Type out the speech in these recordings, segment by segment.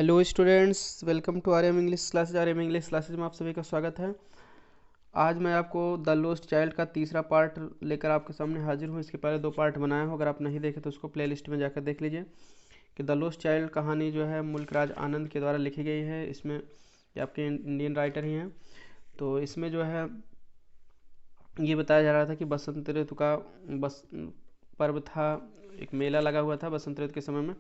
Hello students, welcome to R M English classes. R M English classes में आप सभी का स्वागत है। आज मैं आपको द लॉस्ट चाइल्ड का तीसरा पार्ट लेकर आपके सामने हाजिर हूँ। इसके पहले 2 पार्ट बनाया हूँ, अगर आप नहीं देखे तो उसको प्लेलिस्ट में जाकर देख लीजिए कि द लॉस्ट चाइल्ड कहानी जो है मुल्क राज आनंद के द्वारा लिखी गई है। इसमें ये आपके इंडियन राइटर ही हैं। तो इसमें जो है ये बताया जा रहा था कि बसंत ऋतु का बस पर्व था। एक मेला लगा हुआ था बसंत ऋतु के समय में।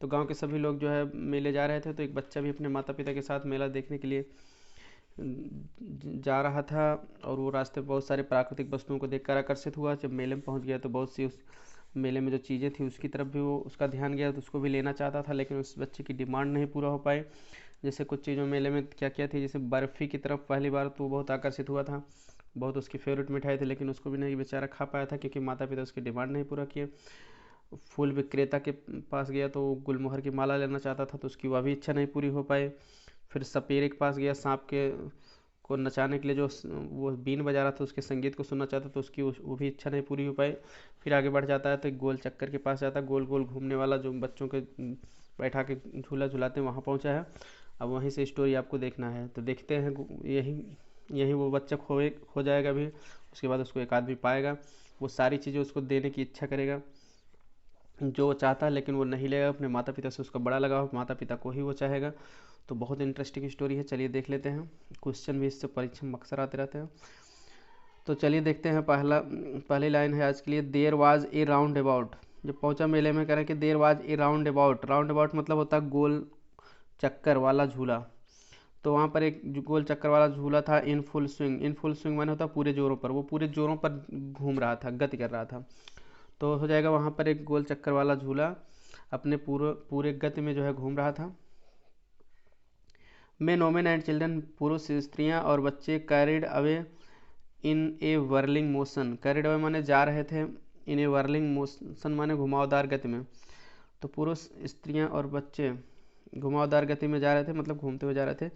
तो गांव के सभी लोग जो है मेले जा रहे थे, तो एक बच्चा भी अपने माता पिता के साथ मेला देखने के लिए जा रहा था। और वो रास्ते में बहुत सारे प्राकृतिक वस्तुओं को देखकर आकर्षित हुआ। जब मेले में पहुंच गया तो बहुत सी उस मेले में जो चीज़ें थी उसकी तरफ भी वो उसका ध्यान गया, तो उसको भी लेना चाहता था, लेकिन उस बच्चे की डिमांड नहीं पूरा हो पाई। जैसे कुछ चीज़ों मेले में क्या क्या थी, जैसे बर्फ़ी की तरफ पहली बार तो वो बहुत आकर्षित हुआ था। बहुत उसकी फेवरेट मिठाई थी, लेकिन उसको भी नहीं बेचारा खा पाया था क्योंकि माता पिता उसकी डिमांड नहीं पूरा किए। फूल विक्रेता के पास गया तो वो गुलमोहर की माला लेना चाहता था, तो उसकी वह भी इच्छा नहीं पूरी हो पाई। फिर सपेरे के पास गया, सांप के को नचाने के लिए जो वो बीन बजा रहा था उसके संगीत को सुनना चाहता, तो उसकी वो भी इच्छा नहीं पूरी हो पाई। फिर आगे बढ़ जाता है तो एक गोल चक्कर के पास जाता है, गोल गोल घूमने वाला जो बच्चों के बैठा के झूला झुलाते हैं, वहाँ पहुँचा है। अब वहीं से स्टोरी आपको देखना है, तो देखते हैं। यही यही वो बच्चा खो जाएगा भी। उसके बाद उसको एक आदमी पाएगा, वो सारी चीज़ें उसको देने की इच्छा करेगा जो वो चाहता है, लेकिन वो नहीं लेगा। अपने माता पिता से उसका बड़ा लगाव, माता पिता को ही वो चाहेगा। तो बहुत इंटरेस्टिंग स्टोरी है, चलिए देख लेते हैं। क्वेश्चन भी इससे परीक्षा में अक्सर आते रहते हैं। तो चलिए देखते हैं। पहली लाइन है आज के लिए, there was a roundabout. जब पहुंचा मेले में कह रहे हैं कि there was a roundabout. Roundabout मतलब होता है गोल चक्कर वाला झूला। तो वहाँ पर एक गोल चक्कर वाला झूला था। In full swing, in full swing माने होता है पूरे जोरों पर, वो पूरे जोरों पर घूम रहा था, गति कर रहा था। तो हो जाएगा वहाँ पर एक गोल चक्कर वाला झूला अपने पूरे पूरे गति में जो है घूम रहा था। मेन वोमेन एंड चिल्ड्रन, पुरुष स्त्रियां और बच्चे, carried away in A whirling motion. Carried away माने जा रहे थे, इन ए वर्लिंग मोशन माने घुमावदार गति में। तो पुरुष स्त्रियां और बच्चे घुमावदार गति में जा रहे थे, मतलब घूमते हुए जा रहे थे।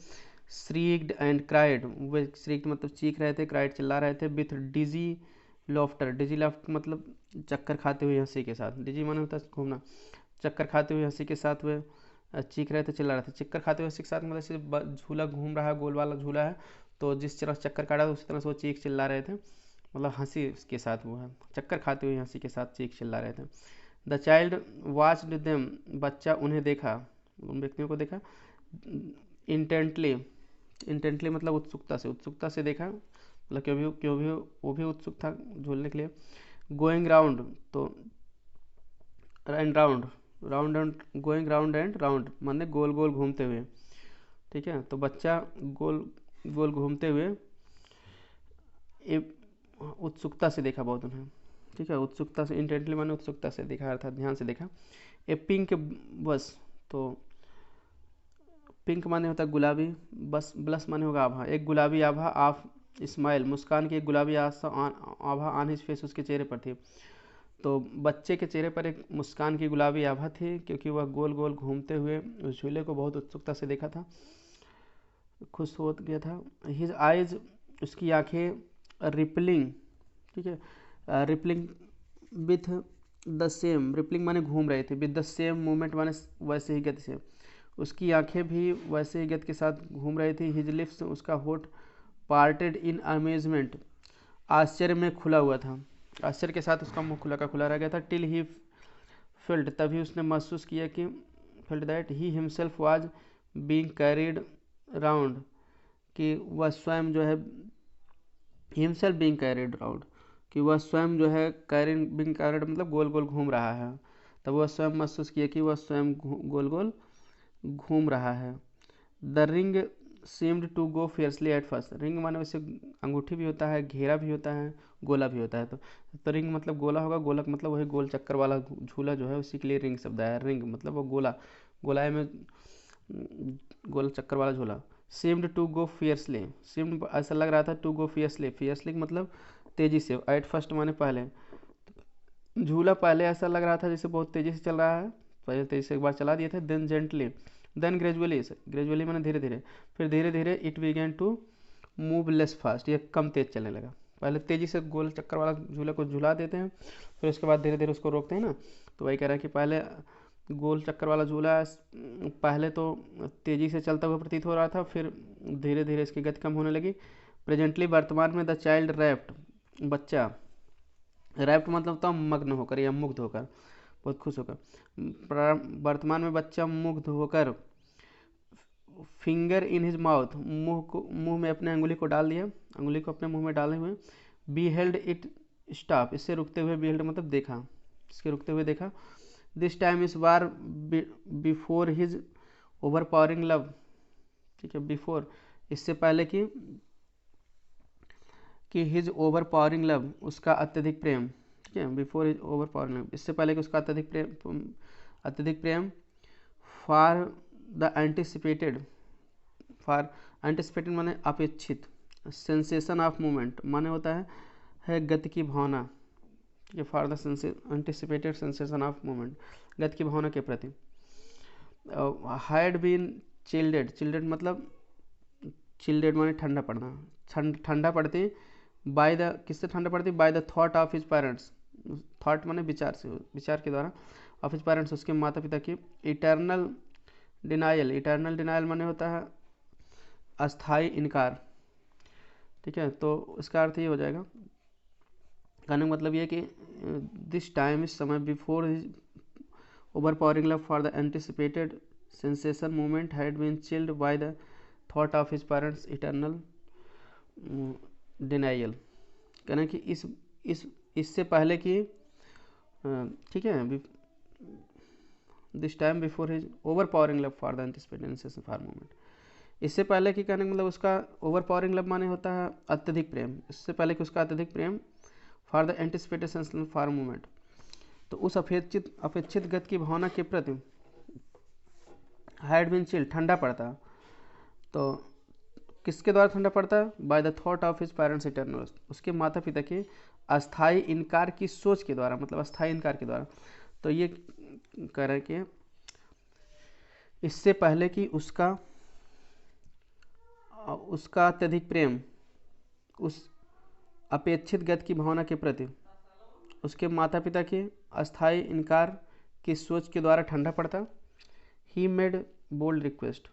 श्रीक्ड एंड क्राइड, वे श्रीक्ड मतलब चीख रहे थे, क्राइड चिल्ला रहे थे। With dizzy laughter, dizzy laughter मतलब चक्कर खाते हुए हंसी के साथ। डिजी माने होता है घूमना, चक्कर खाते हुए हंसी के साथ वे चीख रहे थे, चिल्ला रहे थे। चक्कर खाते हुए हंसी के साथ मतलब जैसे झूला घूम रहा है, गोल वाला झूला है, तो जिस तरह चक्कर काटा था उसी तरह से वो चीख चिल्ला रहे थे, मतलब हंसी के साथ वो है, चक्कर खाते हुए हंसी के साथ चीख चिल्ला रहे थे। द चाइल्ड वॉच्ड देम, बच्चा उन्हें देखा, उन व्यक्तियों को देखा। इंटेंटली, इंटेंटली मतलब उत्सुकता से देखा, मतलब क्यों भी वो भी उत्सुक था झूलने के लिए। गोइंग राउंड, तो and round, round and going round and round माने गोल गोल घूमते हुए। ठीक है, तो बच्चा गोल गोल घूमते हुए उत्सुकता से देखा बहुत उन्हें। ठीक है, उत्सुकता से, इंटेंटली माने उत्सुकता से देखा, अर्थात ध्यान से देखा। ए पिंक बस, तो पिंक माने होता है गुलाबी, बस ब्लस माने होगा आभा, एक गुलाबी आभा ऑफ स्माइल, मुस्कान की एक गुलाबी आभा ऑन हिज फेस, उसके चेहरे पर थी। तो बच्चे के चेहरे पर एक मुस्कान की गुलाबी आभा थी, क्योंकि वह गोल गोल घूमते हुए उस झूले को बहुत उत्सुकता से देखा था, खुश हो गया था। हिज आइज, उसकी आंखें, रिपलिंग, ठीक है, rippling with the same, rippling माने घूम रहे थे, विद द सेम मूवमेंट माने वैसे ही गति से, उसकी आंखें भी वैसे ही गति के साथ घूम रही थी। हिज लिप्स, उसका होठ, पार्टेड इन अमेजमेंट, आश्चर्य में खुला हुआ था, आश्चर्य के साथ उसका मुंह खुला का खुला रह गया था। टिल ही फिल्ड, तभी उसने महसूस किया कि, field that he himself was being carried round, कि वह स्वयं जो है, हिमसेल्फ बीइंग कैरिड राउंड, कि वह स्वयं जो है कैरिंग बीइंग कैरिड मतलब गोल गोल घूम रहा है। तब वह स्वयं महसूस किया कि वह स्वयं गोल गोल घूम रहा है। The ring seemed to go fiercely at first, ring माने वैसे अंगूठी भी होता है, घेरा भी होता है, गोला भी होता है। तो रिंग मतलब गोला होगा, गोलक मतलब वही गोल चक्कर वाला झूला जो है, उसी के लिए रिंग शब्द आया। रिंग मतलब वो गोला, गोलाए में गोल चक्कर वाला झूला। Seemed to go fiercely, seemed ऐसा लग रहा था, टू गो फियर्सली, फियर्सली मतलब तेजी से, एट फर्स्ट माने पहले, झूला पहले ऐसा लग रहा था जैसे बहुत तेजी से चल रहा है, पहले तेजी से एक बार चला दिए थे। Then gently, then gradually, gradually मैंने धीरे धीरे, फिर धीरे धीरे it began to move less fast, ये कम तेज चलने लगा। पहले तेजी से गोल चक्कर वाला झूले को झुला देते हैं, फिर उसके बाद धीरे धीरे उसको रोकते हैं ना, तो वही कह रहा है कि पहले गोल चक्कर वाला झूला पहले तो तेज़ी से चलता हुआ प्रतीत हो रहा था, फिर धीरे धीरे इसकी गति कम होने लगी। प्रेजेंटली वर्तमान में द चाइल्ड रैप्ट, बच्चा, रैप्ट मतलब तो मग्न होकर या मुग्ध होकर, बहुत खुश होकर। वर्तमान में बच्चा मुग्ध होकर फिंगर इन हिज माउथ, मुंह में अपने अंगुली को डाल दिया, अंगुली को अपने मुंह में डाले हुए। बी हेल्ड इट स्टॉप, इससे रुकते हुए, बी हेल्ड मतलब देखा, इसके रुकते हुए देखा। दिस टाइम इस बार before his overpowering love, ठीक है, बिफोर इससे पहले कि हिज ओवर पावरिंग लव, उसका अत्यधिक प्रेम, ठीक है, before his overpowering love, इससे पहले कि उसका अत्यधिक प्रेम। For the anticipated, for anticipated माने अपेक्षित, सेंसेशन ऑफ मूवमेंट माने होता है गति की भावना, ठीक है, for the anticipated sensation of movement, गति की भावना के प्रति। हैड बीन चिल्डेड, चिल्डेड मतलब चिल्डेड माने ठंडा पड़ना, ठंडा पड़ती बाय द, किससे ठंडा पड़ती, bye the thought of his parents, thought माने विचार से, विचार के द्वारा, ऑफ हिज पेरेंट्स, उसके माता पिता की। इटर्नल डिनाइल, इटर्नल डिनाइल माने होता है अस्थाई इनकार, ठीक है, तो इसका अर्थ ये हो जाएगा, कहने का मतलब ये कि दिस टाइम, इस समय, before his overpowering love for the anticipated sensation movement had been chilled by the thought of his parents eternal denial, कहना कि इससे पहले कि, ठीक है, this time before his overpowering love for the anticipated sensation for movement, इससे पहले कि, कहने का मतलब उसका ओवर पावरिंग लव माने होता है अत्यधिक प्रेम, इससे पहले कि उसका अत्यधिक प्रेम, for the anticipated sensation for movement, तो उस अपेक्षित गति की भावना के प्रति हैड बीन चिल्ड, ठंडा पड़ता, तो किसके द्वारा ठंडा पड़ता, bye the thought of his parents eternal, उसके माता पिता के अस्थाई इनकार की सोच के द्वारा, मतलब अस्थाई इनकार के द्वारा। तो ये कह रहे कि इससे पहले कि उसका अत्यधिक प्रेम, उस अपेक्षित गति की भावना के प्रति उसके माता पिता के अस्थाई इनकार की सोच के द्वारा ठंडा पड़ता। ही मेड बोल्ड रिक्वेस्ट,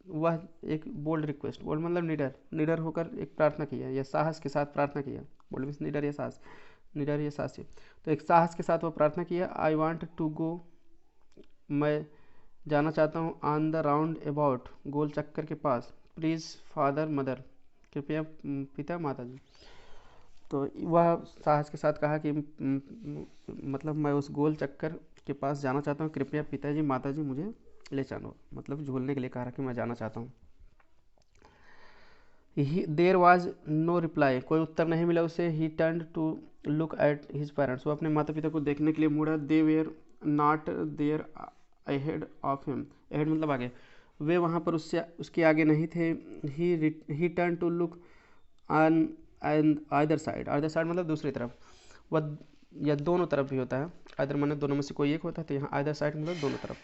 वह एक बोल्ड रिक्वेस्ट, बोल्ड मतलब निडर होकर एक प्रार्थना किया या साहस के साथ प्रार्थना किया, बोल्ड मीन्स निडर या साहस, निडर या साहसी, तो एक साहस के साथ वह प्रार्थना किया। आई वांट टू गो, मैं जाना चाहता हूँ, ऑन द राउंड अबाउट, गोल चक्कर के पास, प्लीज़ फादर मदर, कृपया पिता माता जी, तो वह साहस के साथ कहा कि मतलब मैं उस गोल चक्कर के पास जाना चाहता हूँ, कृपया पिताजी माताजी मुझे ले चलो, मतलब झूलने के लिए कहा कि मैं जाना चाहता हूँ। देयर वाज नो रिप्लाई, कोई उत्तर नहीं मिला उसे। He turn to look at his parents, वो अपने माता पिता को देखने के लिए मुड़ा। They were not there ahead of him, ahead मतलब आगे, वे वहाँ पर उसके आगे नहीं थे। He turn to look on either side, either side मतलब दूसरी तरफ, वह या दोनों तरफ भी होता है, आइदर माने दोनों में से कोई एक होता है, तो यहाँ आइदर साइड मतलब दोनों तरफ।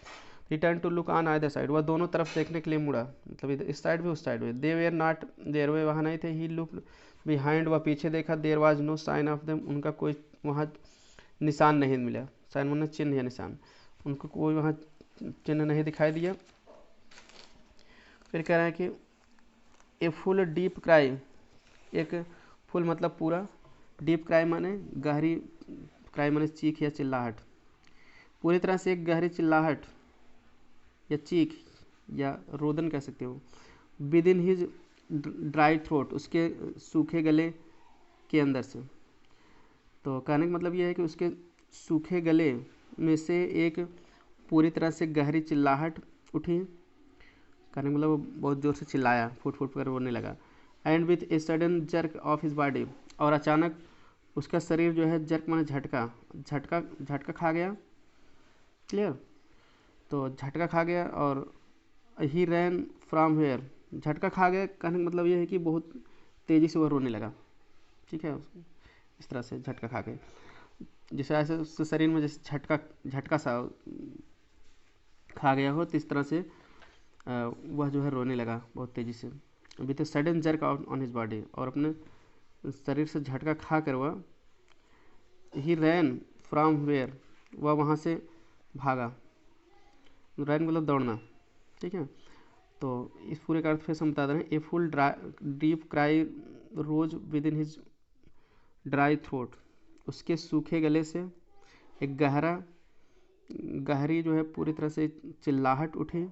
Return to look on either side, वह दोनों तरफ देखने के लिए मुड़ा, मतलब इस साइड भी उस साइड भी। दे वेयर नॉट देयर, वे वहाँ नहीं थे। ही लुक बिहाइंड, वह पीछे देखा। There was no sign of them, उनका कोई वहाँ निशान नहीं मिला, साइन माने चिन्ह या निशान, उनको कोई वहाँ चिन्ह नहीं दिखाई दिया। फिर कह रहे हैं कि ए फुल डीप क्राई, एक फुल मतलब पूरा, डीप क्राई माने गहरी, क्राई माने चीख या चिल्लाहट, पूरी तरह से एक गहरी चिल्लाहट या चीख या रोदन कह सकते हो। With in his dry throat, उसके सूखे गले के अंदर से, तो कहने का मतलब यह है कि उसके सूखे गले में से एक पूरी तरह से गहरी चिल्लाहट उठी, कहने का मतलब वो बहुत ज़ोर से चिल्लाया, फुट फुट कर रोने लगा। And with a sudden jerk of his body, और अचानक उसका शरीर जो है, जर्क माने झटका, झटका खा गया, क्लियर, तो झटका खा गया। और ही रैन फ्रॉम हेयर, झटका खा गया कहने का मतलब ये है कि बहुत तेज़ी से वह रोने लगा, ठीक है, इस तरह से झटका खा गए, जैसे ऐसे उसके शरीर में जैसे झटका सा खा गया हो, तो इस तरह से वह जो है रोने लगा बहुत तेज़ी से। With a sudden jerk on his body, और अपने शरीर से झटका खा कर वह, ही रैन फ्रॉम वेयर, वह वहाँ से भागा, रन मतलब दौड़ना, ठीक है। तो इस पूरे का अर्थ फिर से हम बता दे रहे हैं। A full deep cry rose within his dry throat, उसके सूखे गले से एक गहरी जो है पूरी तरह से चिल्लाहट उठी,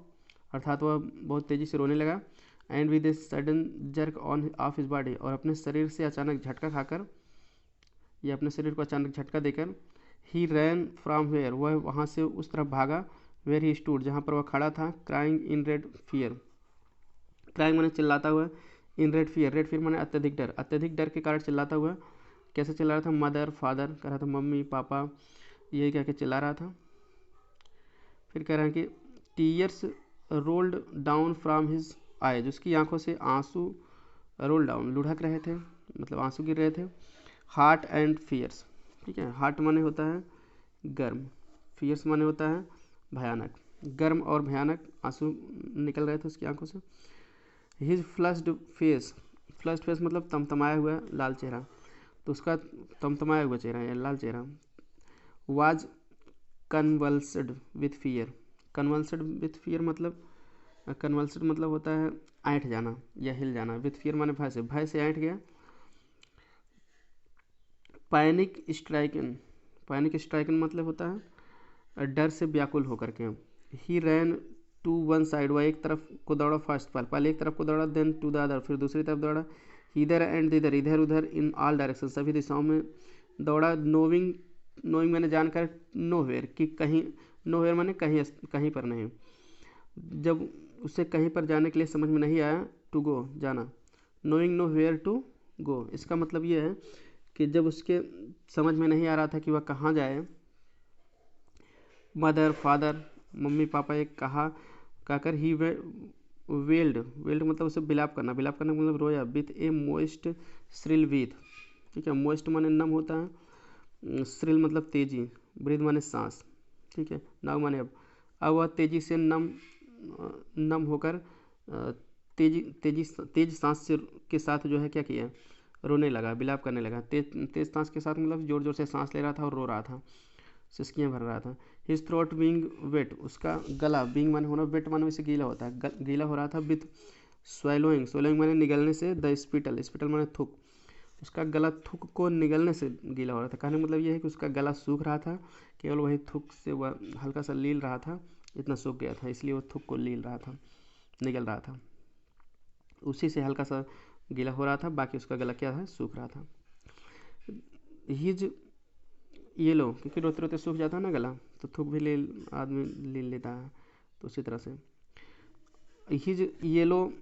अर्थात वह बहुत तेज़ी से रोने लगा। And with a sudden jerk on off his body, और अपने शरीर से अचानक झटका खाकर, या अपने शरीर को अचानक झटका देकर, ही रैन फ्रॉम वेयर, वह वहाँ से उस तरफ भागा, वेयर ही स्टूड, जहाँ पर वह खड़ा था, crying in red fear, crying माने चिल्लाता हुआ, in red fear, red fear माने अत्यधिक डर के कारण चिल्लाता हुआ। कैसे चिल्ला रहा था? मदर फादर कह रहा था, मम्मी पापा, यही कह के चिल्ला रहा था। फिर कह रहे हैं कि tears rolled down from his eyes, उसकी आंखों से आंसू रोल डाउन लुढ़क रहे थे, मतलब आंसू गिर रहे थे। हार्ट एंड फियर्स, ठीक है, हार्ट माने होता है गर्म, फियर्स माने होता है भयानक, गर्म और भयानक आंसू निकल रहे थे उसकी आंखों से। हिज फ्लश्ड फेस मतलब तमतमाया हुआ लाल चेहरा, तो उसका तमतमाया हुआ चेहरा या लाल चेहरा। Was convulsed with fear, convulsed with fear मतलब होता है ऐंठ जाना या हिल जाना, विथ फियर माने भय से ऐंठ गया। पैनिक स्ट्राइकन मतलब होता है डर से व्याकुल होकर के। ही रैन टू वन साइड, वह एक तरफ को दौड़ा, फर्स्ट पहले एक तरफ को दौड़ा, देन टू द अदर, फिर दूसरी तरफ दौड़ा। इधर एंड इधर, इधर उधर, इन ऑल डायरेक्शन, सभी दिशाओं में दौड़ा। नोइंग मैंने जानकर, नोवेयर कि कहीं, नोवेयर माने कहीं पर नहीं, जब उसे कहीं पर जाने के लिए समझ में नहीं आया, टू गो जाना, knowing nowhere to go, इसका मतलब ये है कि जब उसके समझ में नहीं आ रहा था कि वह कहाँ जाए, मदर फादर मम्मी पापा एक कहकर ही वेल्ड मतलब उसे बिलाप करना मतलब रोया, with A moist shrill with, ठीक है, मोइस्ट माने नम होता है, श्रिल मतलब तेजी, ब्रीथ माने सांस, ठीक है, नाव माने अब वह तेजी से नम होकर तेज सांस के साथ जो है क्या किया, रोने लगा, बिलाप करने लगा। तेज सांस के साथ मतलब जोर जोर से सांस ले रहा था और रो रहा था, सिसकियाँ भर रहा था। हिज थ्रोट बीइंग वेट, उसका गला, बीइंग माने होना, वेट माने वैसे गीला होता है, गीला हो रहा था। विथ स्वैलोइंग माने निगलने से, द स्पिटल माने थूक, उसका गला थूक को निगलने से गीला हो रहा था। कहने मतलब ये है कि उसका गला सूख रहा था, केवल वही थूक से वह हल्का सा लील रहा था, इतना सूख गया था, इसलिए वो थूक को लील रहा था, निगल रहा था, उसी से हल्का सा गीला हो रहा था, बाकी उसका गला क्या था, सूख रहा था। हिज येलो, क्योंकि रोते रोते सूख जाता है ना गला, तो थूक भी ले आदमी ले लेता है, तो उसी तरह से। हिज येलो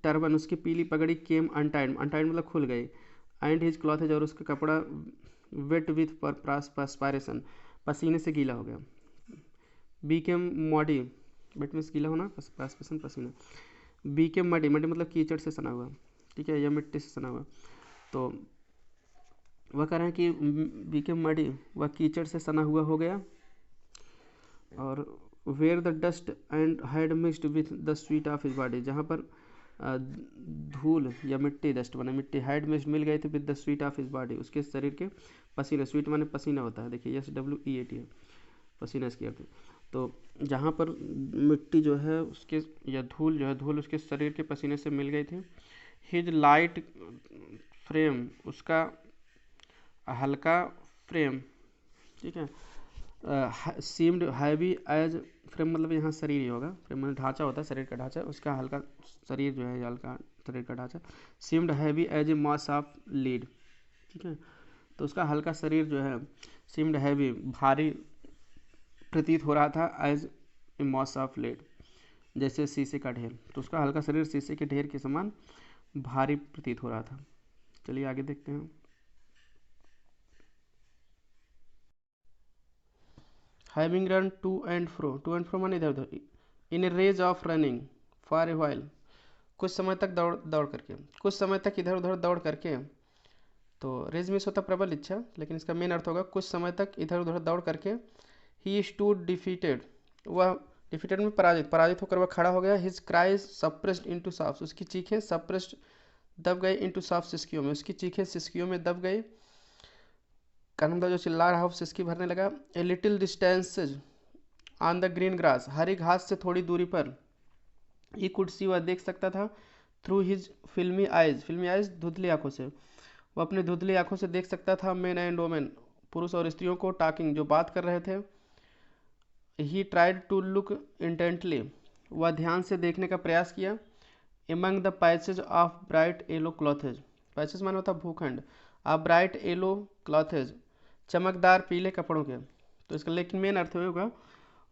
टर्बन, उसकी पीली पगड़ी, केम अनटाइड मतलब खुल गई। एंड हिज क्लॉथ, और उसका कपड़ा वेट विथ परस्पायरेशन, पसीने से गीला हो गया। बीकेम मॉडी, वेट मीन्स गीला होना, परस्पायरेशन पसीना। बीकेम मडी मतलब कीचड़ से सना हुआ, ठीक है, या मिट्टी से सना हुआ। तो वह कह रहे हैं कि बीकेम मडी, वह कीचड़ से सना हुआ हो गया। और where the dust and had mixed with the sweet of his body, जहाँ पर धूल या मिट्टी, डस्ट बने मिट्टी, हैड मिक्सड मिल गए थे with the sweet of his body, उसके शरीर के पसीने, स्वीट माने पसीना होता है, देखिए SWEAT है, पसीना इसकी अर्थ है। तो जहाँ पर मिट्टी जो है उसके, या धूल जो है, धूल उसके शरीर के पसीने से मिल गई थी। हिज लाइट फ्रेम, उसका हल्का फ्रेम, ठीक है, सीम्ड हैवी एज, फ्रेम मतलब यहाँ शरीर ही होगा, फ्रेम मतलब ढांचा होता है, शरीर का ढांचा, उसका हल्का शरीर जो है, हल्का शरीर का ढांचा। Seemed heavy as a mass of lead, ठीक है, तो उसका हल्का शरीर जो है, सीम्ड हैवी भारी प्रतीत हो रहा था, as a mass of lead जैसे शीशे का ढेर, तो उसका हल्का शरीर शीशे के ढेर के समान भारी प्रतीत हो रहा था। चलिए आगे देखते हैं। Having run to and fro माने इधर उधर, in a rage of running for a while, कुछ समय तक कुछ समय तक इधर उधर दौड़ करके, तो रेज मीन्स होता प्रबल इच्छा, लेकिन इसका मेन अर्थ होगा कुछ समय तक इधर उधर दौड़ करके। ही स्टूड डिफीटेड, वह डिफीटेड में पराजित होकर वह खड़ा हो गया। His cries suppressed into soft, उसकी चीखें सप्रेस्ड दब गई, इनटू सॉफ्ट सिस्कियों में, उसकी चीखें सिस्कियों में दब गई। कानूनदा जो चिल्ला रहा हो सिस्की भरने लगा। A little distance on the green grass, हरी घास से थोड़ी दूरी पर। ही कुड सी, वह देख सकता था। थ्रू हिज फिल्मी आइज धुंधली आंखों से, वो अपने धुंधली आंखों से देख सकता था। मेन एंड वोमेन, पुरुष और स्त्रियों को। टॉकिंग, जो बात कर रहे थे। He tried to look intently, वह ध्यान से देखने का प्रयास किया। Among the patches of bright yellow clothes, patches माने होता भूखंड। ऑफ ब्राइट येलो क्लॉथेज, चमकदार पीले कपड़ों के। तो इसका लेकिन मेन अर्थ होगा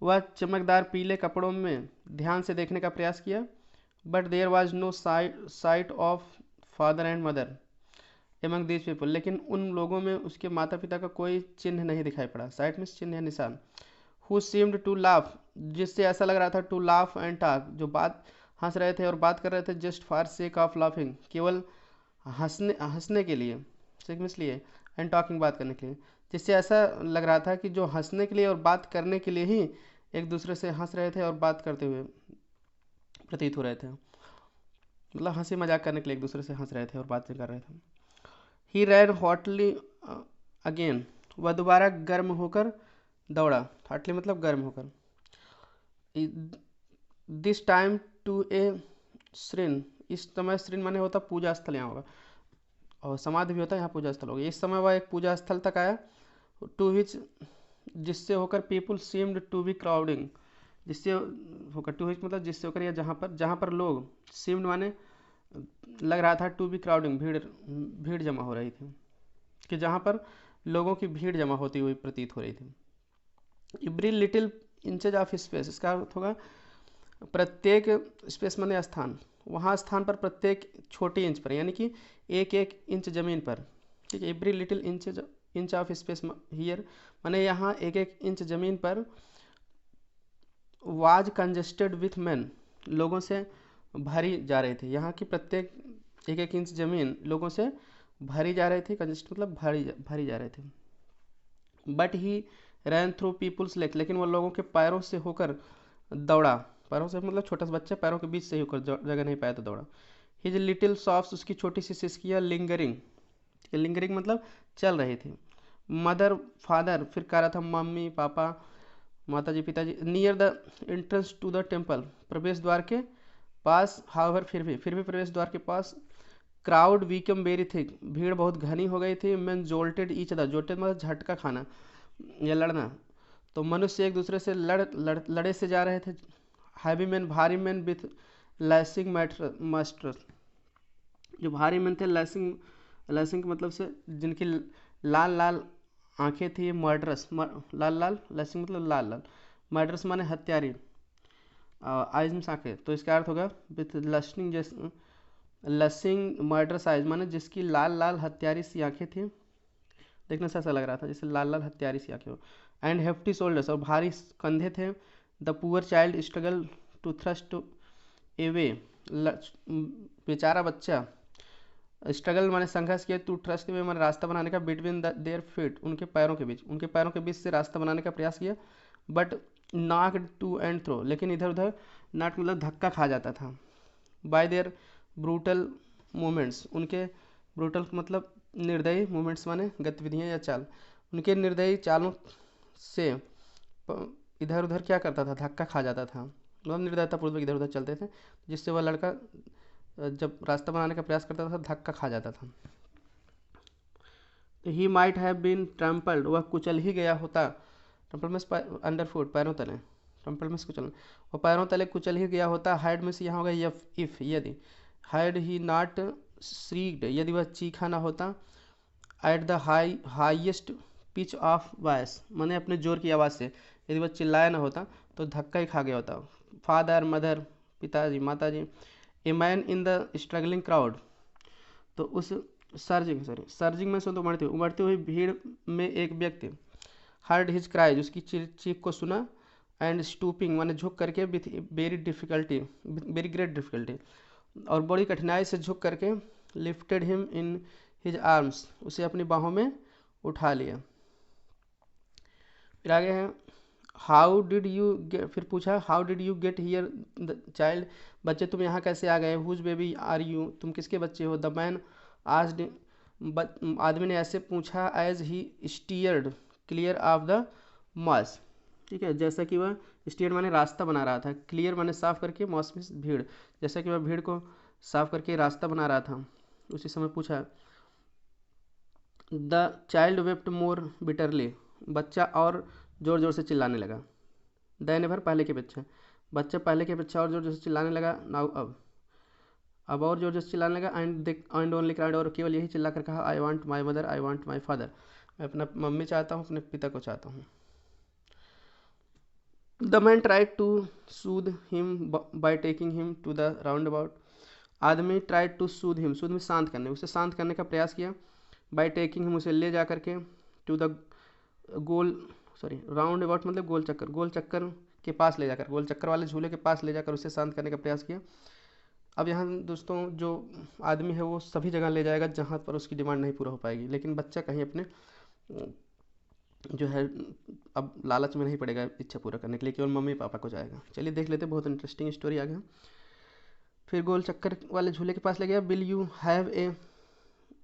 वह चमकदार पीले कपड़ों में ध्यान से देखने का प्रयास किया। But there was no sight of father and mother among these people, लेकिन उन लोगों में उसके माता पिता का कोई चिन्ह नहीं दिखाई पड़ा। साइट में चिन्ह है, निशान। हु सीम्ड टू लाफ, जिससे ऐसा लग रहा था। टू लाफ एंड टॉक, जो बात हंस रहे थे और बात कर रहे थे। Just for sake of laughing, केवल हंसने के लिए, सिर्फ इसलिए। एंड टॉकिंग, बात करने के लिए। जिससे ऐसा लग रहा था कि जो हंसने के लिए और बात करने के लिए ही एक दूसरे से हंस रहे थे और बात करते हुए प्रतीत हो रहे थे। मतलब हंसी मजाक करने के लिए एक दूसरे से हंस रहे थे और बात कर रहे थे। ही रैन हॉटली अगेन, वह दोबारा गर्म होकर दौड़ा। हॉटली मतलब गर्म होकर। दिस टाइम टू ए श्रिन, इस समय श्रिन माने होता पूजा स्थल यहाँ होगा, और समाधि भी होता है, यहाँ पूजा स्थल होगा। इस समय वह एक पूजा स्थल तक आया। टू विच, जिससे होकर। People seemed to be crowding, जिससे होकर। टू विच मतलब जिससे होकर, या जहाँ पर लोग। सीम्ड माने लग रहा था। टू बी क्राउडिंग, भीड़ जमा हो रही थी, कि जहाँ पर लोगों की भीड़ जमा होती हुई प्रतीत हो रही थी। Every little inches of space, इसका अर्थ होगा प्रत्येक, स्पेस माने स्थान, वहाँ स्थान पर प्रत्येक छोटी इंच पर, यानी कि एक एक इंच जमीन पर। ठीक है, every little inch of space here माने यहाँ एक एक इंच जमीन पर। वाज कंजेस्टेड विथ मैन, लोगों से भरी जा रही थी। यहाँ की प्रत्येक एक एक इंच जमीन लोगों से भरी जा रही थी। कंजेस्ट मतलब भरी जा रही थी। But he ran through people's leg, लेकिन वो लोगों के पैरों से होकर दौड़ा। पैरों से मतलब छोटा सा बच्चा पैरों के बीच से ही होकर जगह नहीं पाया तो दौड़ा। हिज लिटिल सॉफ्ट, उसकी छोटी सी सिसकियाँ लिंगरिंग, लिंगरिंग मतलब चल रही थी। मदर फादर, फिर कह रहा था मम्मी पापा, माताजी पिताजी। Near the entrance to the temple, प्रवेश द्वार के पास। हाउएवर, फिर भी प्रवेश द्वार के पास। क्राउड वीकम वेरी थिक, भीड़ बहुत घनी हो गई थी। Man jolted each other, jolted मतलब झटका खाना या लड़ना। तो मनुष्य एक दूसरे से लड़े से जा रहे थे। हैवी मैन, भारी मैन विथ लैसिंग मास्टर, जो भारी मैन थे। लैसिंग मतलब से जिनकी लाल लाल आंखें थी। मर्डरस, लाल लाल, लैसिंग मतलब लाल लाल। मर्डरस माने हत्यारी, आइज में आंखें। तो इसका अर्थ होगा विथ लस्टिंग, जैसे लसिंग मर्डरस आइज माने जिसकी लाल लाल हत्यारी सी आंखें थी। देखने से ऐसा लग रहा था जैसे लाल लाल हत्यारी सी आंखें हो। एंड हेफ्टी शोल्डर्स, और भारी कंधे थे। The poor child struggle to thrust away, बेचारा बच्चा स्ट्रगल माने संघर्ष किया। टू थ्रस्ट एवे माने रास्ता बनाने का। बिटवीन देयर फीट, उनके पैरों के बीच से रास्ता बनाने का प्रयास किया। But knock to and throw, लेकिन इधर उधर। नॉट मतलब धक्का खा जाता था। बाय देयर ब्रूटल मूवमेंट्स, उनके ब्रूटल मतलब निर्दयी, मूवमेंट्स माने गतिविधियाँ या चाल। उनके निर्दयी चालों से इधर उधर क्या करता था, धक्का खा जाता था। मतलब निर्दयतापूर्वक इधर उधर चलते थे, जिससे वह लड़का जब रास्ता बनाने का प्रयास करता था धक्का खा जाता था। He might have been trampled, वह कुचल ही गया होता। ट्रम्पल में अंडर फुट, पैरों तले। ट्रम्पल में कुचल, वह पैरों तले कुचल ही गया होता। हाइड में से यहाँ होगा इफ, यदि। हाइड ही नॉट श्रीक्ड, यदि वह चीखा ना होता। At the highest pitch of voice, माने अपने जोर की आवाज़ से, यदि वह चिल्लाया ना होता तो धक्का ही खा गया होता। फादर मदर, पिताजी माताजी। A man in the struggling crowd, तो उस सर्जिंग में से तो उमड़ती हुई भीड़ में एक व्यक्ति। हर्ड हिज क्राइज, उसकी चीख को सुना। एंड स्टूपिंग माने झुक करके। विथ वेरी ग्रेट डिफिकल्टी, और बड़ी कठिनाई से झुक करके। Lifted him in his arms, उसे अपनी बाहों में उठा लिया। फिर आगे है हाउ डिड यू गेट, फिर पूछा how did you get here the child, बच्चे तुम यहाँ कैसे आ गए। हुज बेबी आर यू, तुम किसके बच्चे हो। द मैन आस्क्ड, आदमी ने ऐसे पूछा। As he steered clear of the mass, ठीक है। जैसा कि वह स्टेट माने रास्ता बना रहा था, क्लियर माने साफ करके, मॉस मीन्स भीड़, जैसा कि वह भीड़ को साफ करके रास्ता बना रहा था उसी समय पूछा। The child wept more bitterly, बच्चा और ज़ोर ज़ोर से चिल्लाने लगा। द नेवर पहले की अपेक्षा, बच्चा पहले की अपेक्षा और ज़ोर ज़ोर से चिल्लाने लगा। नाउ अब और ज़ोर ज़ोर से चिल्लाने लगा। एंड ओनली क्राइड, और केवल यही चिल्ला कर कहा, I want my mother, I want my father, मैं अपना मम्मी चाहता हूँ, अपने पिता को चाहता हूँ। The man tried to soothe him by taking him to the roundabout, आदमी tried to soothe him, soothe में शांत करने, उसे शांत करने का प्रयास किया। बाय टेकिंग हिम, उसे ले जा करके, टू द गोल राउंड अबाउट मतलब गोल चक्कर, गोल चक्कर के पास ले जाकर, गोल चक्कर वाले झूले के पास ले जाकर उसे शांत करने का प्रयास किया। अब यहाँ दोस्तों जो आदमी है वो सभी जगह ले जाएगा जहाँ पर उसकी डिमांड नहीं पूरा हो पाएगी, लेकिन बच्चा कहीं अपने जो है अब लालच में नहीं पड़ेगा इच्छा पूरा करने के लिए, केवल मम्मी पापा को जाएगा। चलिए देख लेते, बहुत इंटरेस्टिंग स्टोरी आ गया। फिर गोल चक्कर वाले झूले के पास ले गया। Will you have a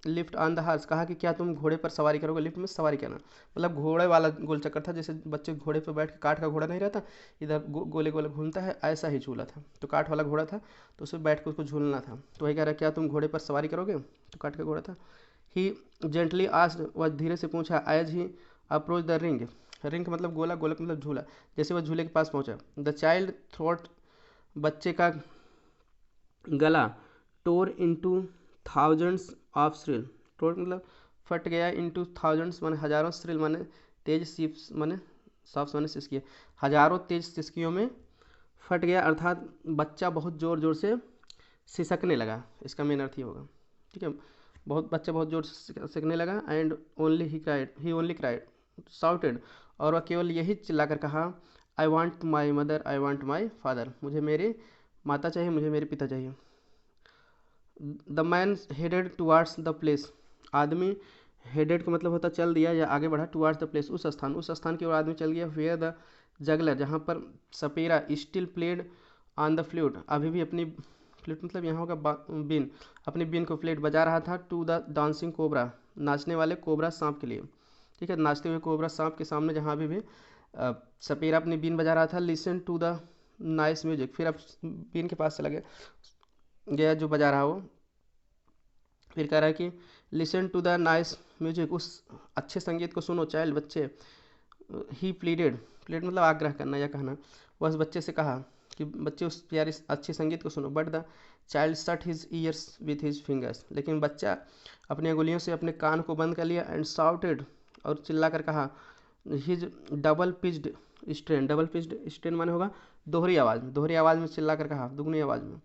lift on the horse, कहा कि क्या तुम घोड़े पर सवारी करोगे। लिफ्ट में सवारी करना मतलब घोड़े वाला गोल चक्कर था, जैसे बच्चे घोड़े पर बैठ के, काठ का घोड़ा नहीं रहता इधर गोले गोले घूमता है, ऐसा ही झूला था, तो काठ वाला घोड़ा था, तो उसे बैठ के उसको झूलना था। तो वही कह रहा क्या तुम घोड़े पर सवारी करोगे, तो काठ का घोड़ा था। ही जेंटली आस्क्ड, वह धीरे से पूछा। As he approach the ring, ring मतलब गोला, गोलक मतलब झूला, जैसे वह झूले के पास पहुंचा। द चाइल्ड थ्रोट, बच्चे का गला, टोर इनटू थाउजेंड्स ऑफ श्रिल, टोर मतलब फट गया, इनटू थाउजेंड्स माने हजारों, श्रिल माने तेज, सीप्स माने सॉफ्ट माने सिसकी, हजारों तेज सिसकियों में फट गया, अर्थात बच्चा बहुत ज़ोर ज़ोर से सिसकने लगा, इसका मेन अर्थ ही होगा। ठीक है, बच्चा बहुत जोर से सिसकने लगा। And only he only cried shouted, और वह केवल यही चिल्लाकर कहा, I want my mother, I want my father, मुझे मेरी माता चाहिए, मुझे मेरे पिता चाहिए। The man headed towards the place, आदमी हेडेड का मतलब होता चल दिया या आगे बढ़ा, टुवार्ड्स द प्लेस उस स्थान की ओर आदमी चल गया। वेयर द जगलर, जहाँ पर सपेरा still played on the flute, अभी भी अपनी फ्लूट मतलब यहाँ होगा बीन, अपनी बीन को फ्लेट बजा रहा था। टू द डांसिंग कोबरा, नाचने वाले कोबरा सांप के लिए। ठीक है, नाचते हुए कोबरा सांप के सामने जहाँ अभी भी सपेरा अपनी बीन बजा रहा था। Listen to the nice music, फिर अब बीन के पास चला गया जो बजा रहा वो, फिर कह रहा है कि listen to the nice music, उस अच्छे संगीत को सुनो चाइल्ड, बच्चे। ही प्लीडेड, प्लीड मतलब आग्रह करना या कहना, वह उस बच्चे से कहा कि बच्चे उस प्यारे अच्छे संगीत को सुनो। But the child shut his years with his fingers, लेकिन बच्चा अपनी अंगुलियों से अपने कान को बंद कर लिया। एंड शाउटेड, और चिल्ला कर कहा, his double pitched strain, double pitched strain माने होगा दोहरी आवाज़ में चिल्ला कर कहा, दुगनी आवाज़ में,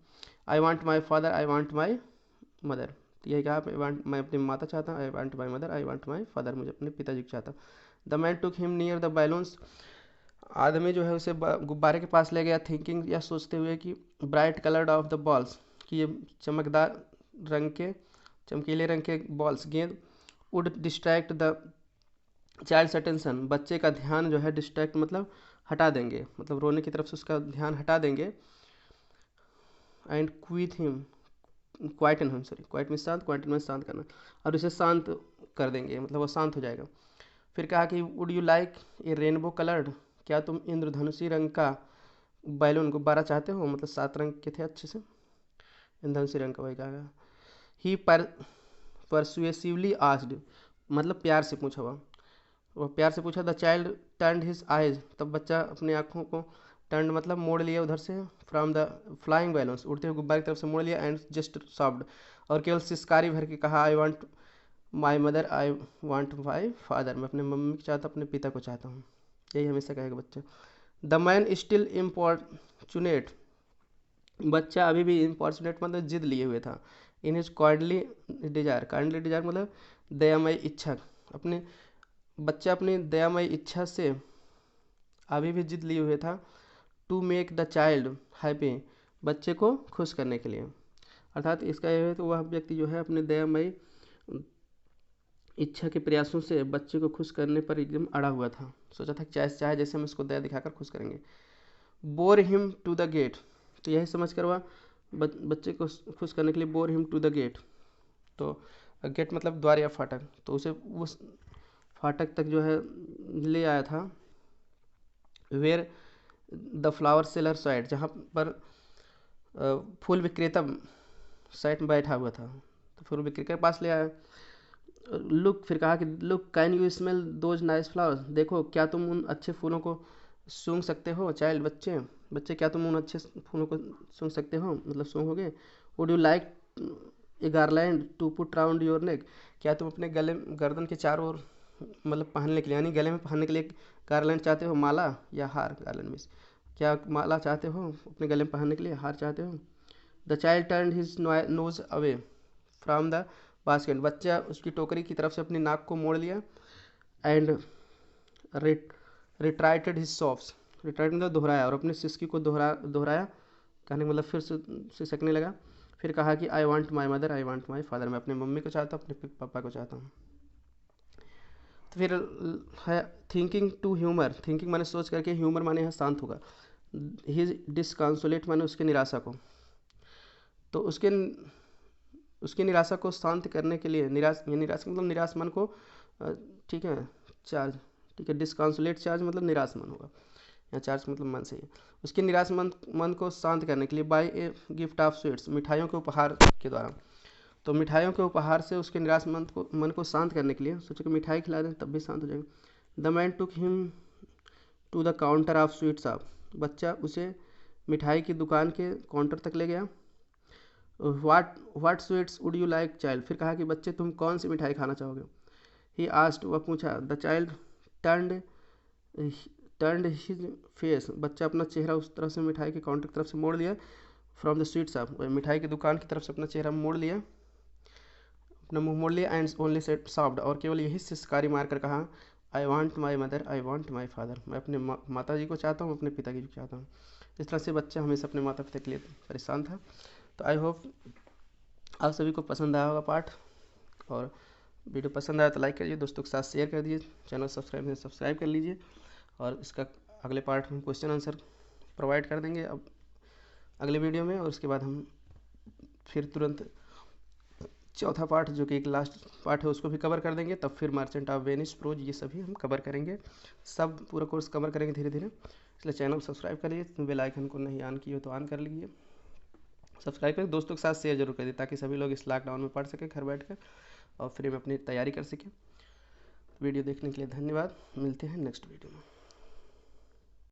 I want my father, I want my mother, तो यही कहा, मैं अपनी माता चाहता हूँ, I want my mother, I want my father, मुझे अपने पिताजी को चाहता हूँ। The man took him near the balloons, आदमी जो है उसे गुब्बारे के पास ले गया। थिंकिंग, या सोचते हुए कि bright coloured of the balls, कि ये चमकदार रंग के, चमकीले रंग के बॉल्स, गेंद, would distract the child's attention, बच्चे का ध्यान जो है, डिस्ट्रैक्ट मतलब हटा देंगे, मतलब रोने की तरफ से उसका ध्यान हटा देंगे। And quit him, quieten him, sorry, quiet में शांत, क्वाइटन में शांत करना, और उसे शांत कर देंगे, मतलब वो शांत हो जाएगा। फिर कहा कि would you like A rainbow coloured, क्या तुम इंद्रधनुषी रंग का बैलून गुब्बारा चाहते हो, मतलब 7 रंग के थे अच्छे से, इंद्रधनुषी रंग का, वही कहा। ही परसुएसिवली आस्ड, मतलब प्यार से पूछा हुआ, वह प्यार से पूछा। The child turned his eyes, तब बच्चा अपनी आँखों को टर्न मतलब मोड़ लिया उधर से, फ्रॉम द फ्लाइंग बैलून्स, उड़ते हुए गुब्बारे की तरफ से मोड़ लिया। एंड जस्ट सॉफ्ट, और केवल सिसकारी भर के कहा, I want my mother, I want my father, मैं अपने मम्मी को चाहता हूँ, अपने पिता को चाहता हूँ, यही हमेशा कहेगा बच्चा। द मैन स्टिल इम्पॉर्चुनेट, बच्चा अभी भी इम्पॉर्चुनेट मतलब जिद लिए हुए था। इन हिज काइंडली डिजायर मतलब दयामय इच्छा, अपने बच्चा अपनी दयामय इच्छा से अभी भी जिद लिए हुए था। To make the child happy, बच्चे को खुश करने के लिए, अर्थात इसका यह है तो वह व्यक्ति जो है अपने दयामय इच्छा के प्रयासों से बच्चे को खुश करने पर एकदम अड़ा हुआ था, सोचा था चाहे जैसे हम इसको दया दिखाकर खुश करेंगे। Bore him to the gate, तो यही समझ कर वह बच्चे को खुश करने के लिए bore him to the gate, तो गेट मतलब द्वार या फाटक, तो उसे उस फाटक तक जो है ले आया था where the flower seller side, जहाँ पर फूल विक्रेता साइड में बैठा हुआ था, तो फूल विक्रेता के पास ले आया। लुक, फिर कहा कि look can you smell those nice flowers, देखो क्या तुम उन अच्छे फूलों को सूंघ सकते हो। चाइल्ड, बच्चे, बच्चे क्या तुम उन अच्छे फूलों को सूंघ सकते हो, मतलब सूंघोगे। Would you like a garland to put round your neck, क्या तुम अपने गले, गर्दन के चारों ओर, मतलब पहनने के लिए, यानी गले में पहनने के लिए गार्लैंड चाहते हो, माला या हार, गार्लैंड में क्या माला चाहते हो अपने गले में पहनने के लिए, हार चाहते हो। The child turn his nose away from the basket, बच्चा उसकी टोकरी की तरफ से अपनी नाक को मोड़ लिया। एंड रिट्राइटेड हिज सॉफ्स, रिट्राइट मतलब दोहराया, और अपने सिसकी को दोहराया, कहने का मतलब फिर से सिसकने लगा। फिर कहा कि I want my mother, I want my father, मैं अपने मम्मी को चाहता हूँ, अपने पापा को चाहता हूँ। तो फिर है थिंकिंग टू ह्यूमर, थिंकिंग माने सोच करके, ह्यूमर माने यहाँ शांत होगा। हिज डिसकॉन्सोलेट माने उसके निराशा को, तो उसकी निराशा को शांत करने के लिए, निराश मतलब निराश मन को, ठीक है, चार्ज, ठीक है, डिसकॉन्सोलेट चार्ज मतलब निराश मन होगा, या चार्ज मतलब मन से ही। उसके निराश मन को शांत करने के लिए by a gift of sweets, मिठाइयों के उपहार के द्वारा। तो मिठाइयों के उपहार से उसके निराश मन को शांत करने के लिए सोचा कि मिठाई खिला दें तब भी शांत हो जाएगा। The man took him to the counter of sweet shop, बच्चा उसे मिठाई की दुकान के काउंटर तक ले गया। What sweets would you like child, फिर कहा कि बच्चे तुम कौन सी मिठाई खाना चाहोगे। ही आस्क्ड, वह पूछा। The child turned turned his face, बच्चा अपना चेहरा उस तरफ से मिठाई के काउंटर की तरफ से मोड़ लिया। फ्रॉम द स्वीट शॉप, मिठाई की दुकान की तरफ से अपना चेहरा मोड़ लिया, अपना मुंह मोड़ लिया। एंड ओनली सेड सॉफ्ट, और केवल यही सिसकारी मारकर कहा, I want my mother, I want my father, मैं अपने माता जी को चाहता हूँ, अपने पिताजी को चाहता हूँ। इस तरह से बच्चा हमेशा अपने माता पिता के लिए परेशान था। तो आई होप आप सभी को पसंद आया होगा पाठ, और वीडियो पसंद आया तो लाइक करिए, दोस्तों के साथ शेयर कर दीजिए, चैनल सब्सक्राइब कर लीजिए। और इसका अगले पार्ट में क्वेश्चन आंसर प्रोवाइड कर देंगे अब अगले वीडियो में, और उसके बाद हम फिर तुरंत चौथा पार्ट जो कि एक लास्ट पार्ट है उसको भी कवर कर देंगे। तब फिर मर्चेंट ऑफ वेनिस, प्रोज, ये सभी हम कवर करेंगे, सब पूरा कोर्स कवर करेंगे धीरे धीरे। इसलिए चैनल सब्सक्राइब कर लीजिए, बेल आइकन को नहीं ऑन किए हो तो ऑन कर लीजिए, सब्सक्राइब करें, दोस्तों के साथ शेयर जरूर करिए ताकि सभी लोग इस लॉकडाउन में पढ़ सकें घर बैठ कर, और फ्री में अपनी तैयारी कर सकें। वीडियो देखने के लिए धन्यवाद, मिलते हैं नेक्स्ट वीडियो में।